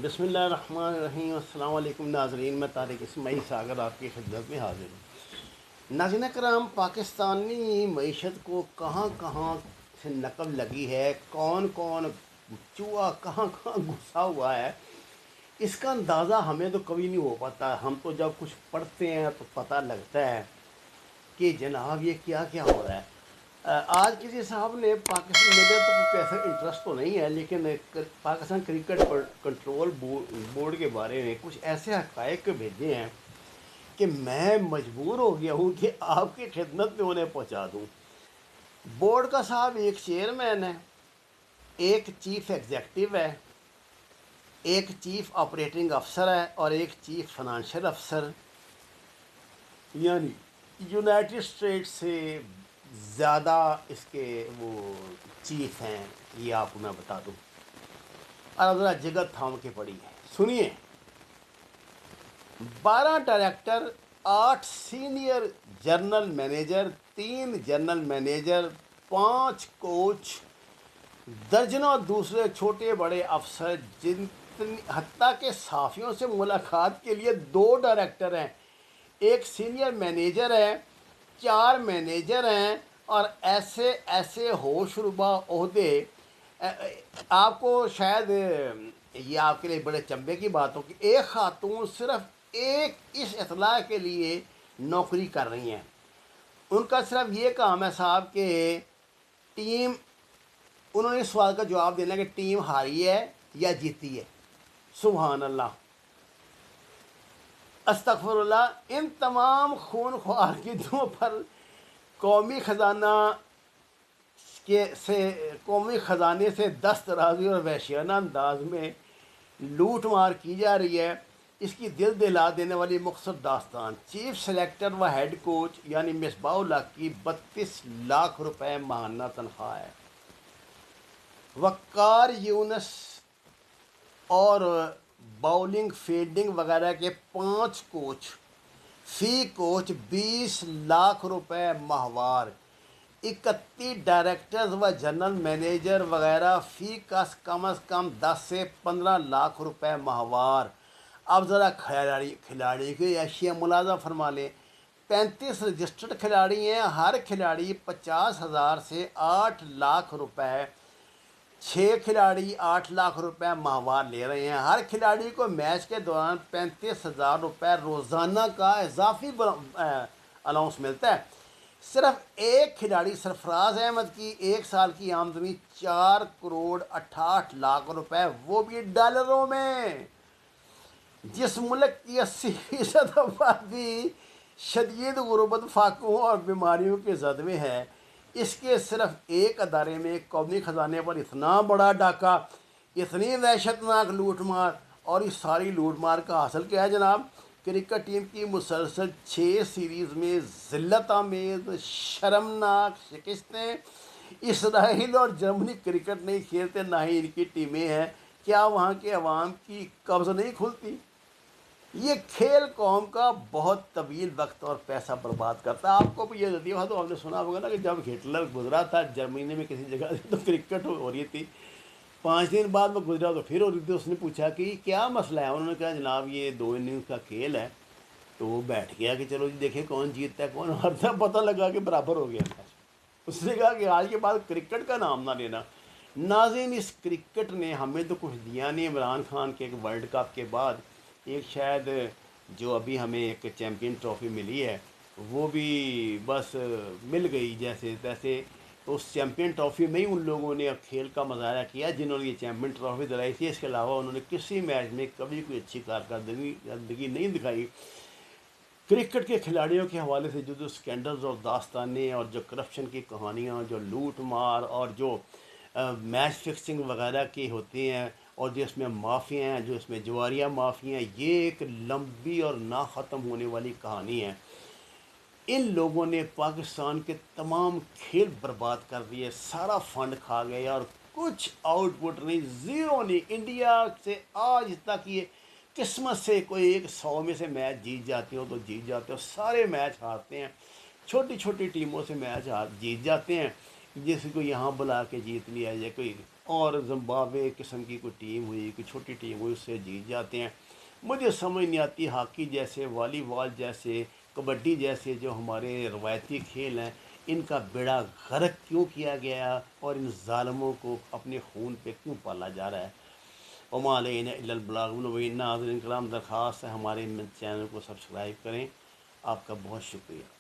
بسم اللہ الرحمن الرحیم۔ السلام علیکم ناظرین، میں طارق اسماعیل ساگر آپ کی خدمت میں حاضر ہوں۔ ناظرین کرام، پاکستانی معیشت کو کہاں کہاں سے نقب لگی ہے، کون کون چوہا کہاں کہاں گھسا ہوا ہے، اس کا اندازہ ہمیں تو کبھی نہیں ہو پاتا۔ ہم تو جب کچھ پڑھتے ہیں تو پتہ لگتا ہے کہ جناب یہ کیا کیا ہو رہا ہے۔ آج کسی صاحب نے پاکستان، میرا تو کچھ ایسا انٹرسٹ تو نہیں ہے، لیکن پاکستان کرکٹ کنٹرول بورڈ کے بارے میں کچھ ایسے حقائق بھیجے ہیں کہ میں مجبور ہو گیا ہوں کہ آپ کی خدمت میں انہیں پہنچا دوں۔ بورڈ کا صاحب ایک چیئرمین ہے، ایک چیف ایگزیکٹو ہے، ایک چیف آپریٹنگ افسر ہے اور ایک چیف فنانشل افسر، یعنی یونائٹڈ اسٹیٹ سے زیادہ اس کے وہ چیف ہیں، یہ آپ کو میں بتا دوں۔ اور ذرا جگہ تھام کے پڑی ہے، سنیے۔ 12 director, 8 senior general manager, 3 general manager, 5 coach, درجنوں دوسرے چھوٹے بڑے افسر، حتیٰ کہ صحافیوں سے ملاقات کے لیے 2 ڈائریکٹر ہیں، ایک سینئر مینیجر ہے، 4 مینیجر ہیں، اور ایسے ایسے ہوش ربا عہدے۔ آپ کو شاید یہ آپ کے لیے بڑے چنبے کی بات ہو کہ ایک خاتون صرف ایک اس اطلاع کے لیے نوکری کر رہی ہیں۔ ان کا صرف یہ کام ہے صاحب کہ ٹیم، انہوں نے اس سوال کا جواب دینا کہ ٹیم ہاری ہے یا جیتی ہے۔ سبحان اللہ، استغفر اللہ۔ ان تمام خون خوار قیدیوں پر قومی خزانے سے دسترازی اور وحشیانہ انداز میں لوٹ مار کی جا رہی ہے۔ اس کی دل دہلا دینے والی مختصر داستان: چیف سلیکٹر و ہیڈ کوچ یعنی مصباح الحق کی 32 لاکھ روپے ماہانہ تنخواہ ہے۔ وقار یونس اور باؤلنگ، فیلڈنگ وغیرہ کے 5 کوچ، فی کوچ 20 لاکھ روپے ماہوار۔ 31 ڈائریکٹرز و جنرل مینیجر وغیرہ فی کس کم از کم 10 سے 15 لاکھ روپے ماہوار۔ اب ذرا کھلاڑی کی اشیاء ملاحظہ فرما لیں۔ 35 رجسٹرڈ کھلاڑی ہیں، ہر کھلاڑی 50,000 سے 8 لاکھ روپے، 6 کھلاڑی 8 لاکھ روپے ماہوار لے رہے ہیں۔ ہر کھلاڑی کو میچ کے دوران 35,000 روپے روزانہ کا اضافی الاؤنس ملتا ہے۔ صرف ایک کھلاڑی سرفراز احمد کی 1 سال کی آمدنی 4 کروڑ 68 لاکھ روپے، وہ بھی ڈالروں میں۔ جس ملک کی 80% آبادی شدید غربت، فاقوں اور بیماریوں کے زد میں ہے، اس کے صرف ایک ادارے میں قومی خزانے پر اتنا بڑا ڈاکہ، اتنی وحشت ناک لوٹ مار، اور اس ساری لوٹ مار کا حاصل کیا ہے جناب؟ کرکٹ ٹیم کی مسلسل 6 سیریز میں ذلت آمیز شرمناک شکستیں۔ اسرائیل اور جرمنی کرکٹ نہیں کھیلتے، نہ ہی ان کی ٹیمیں ہیں۔ کیا وہاں کے عوام کی قبض نہیں کھلتی؟ یہ کھیل قوم کا بہت طویل وقت اور پیسہ برباد کرتا ہے۔ آپ کو بھی یہ لطیفہ تو آپ نے سنا ہوگا نا کہ جب ہٹلر گزرا تھا جرمنی میں کسی جگہ سے، تو کرکٹ ہو رہی تھی، 5 دن بعد میں گزرا تو پھر ہو رہی تھی۔ اس نے پوچھا کہ یہ کیا مسئلہ ہے؟ انہوں نے کہا جناب یہ 2 اننگز کا کھیل ہے۔ تو وہ بیٹھ گیا کہ چلو جی دیکھیں کون جیتتا ہے کون ہارتا ہے، پتہ لگا کہ برابر ہو گیا میچ۔ اس نے کہا کہ آج کے بعد کرکٹ کا نام نہ لینا۔ ناظرین، اس کرکٹ نے ہمیں تو کچھ دیا نہیں۔ عمران خان کے ایک ورلڈ کپ کے بعد ایک شاید جو ابھی ہمیں ایک چیمپئن ٹرافی ملی ہے، وہ بھی بس مل گئی جیسے تیسے۔ تو اس چیمپئن ٹرافی میں ہی ان لوگوں نے کھیل کا مظاہرہ کیا جنہوں نے یہ چیمپئن ٹرافی دلائی تھی۔ اس کے علاوہ انہوں نے کسی میچ میں کبھی کوئی اچھی کارکردگی نہیں دکھائی۔ کرکٹ کے کھلاڑیوں کے حوالے سے جو سکینڈلز اور داستانیں اور جو کرپشن کی کہانیاں، جو لوٹ مار اور جو میچ فکسنگ وغیرہ کی ہوتی ہیں، اور جو اس میں مافیا ہیں، جو اس میں جواریہ مافیا ہیں، یہ ایک لمبی اور نہ ختم ہونے والی کہانی ہے۔ ان لوگوں نے پاکستان کے تمام کھیل برباد کر دیے، سارا فنڈ کھا گئے اور کچھ آؤٹ پٹ نہیں، زیرو نہیں۔ انڈیا سے آج تک یہ قسمت سے کوئی 100 میں سے میچ جیت جاتے ہو تو جیت جاتے ہو، سارے میچ ہارتے ہیں۔ چھوٹی چھوٹی ٹیموں سے میچ جیت جاتے ہیں، جس کو یہاں بلا کے جیت لیا جائے، کوئی اور زمبابوے قسم کی کوئی ٹیم ہوئی، کوئی چھوٹی ٹیم ہوئی، اس سے جیت جاتے ہیں۔ مجھے سمجھ نہیں آتی ہاکی جیسے، والی بال جیسے، کبڈی جیسے جو ہمارے روایتی کھیل ہیں، ان کا بیڑا غرق کیوں کیا گیا اور ان ظالموں کو اپنے خون پہ کیوں پالا جا رہا ہے۔ وما علینا الا البلاغ المبین۔ ناظرین کرام، درخواست ہے ہمارے چینل کو سبسکرائب کریں۔ آپ کا بہت شکریہ۔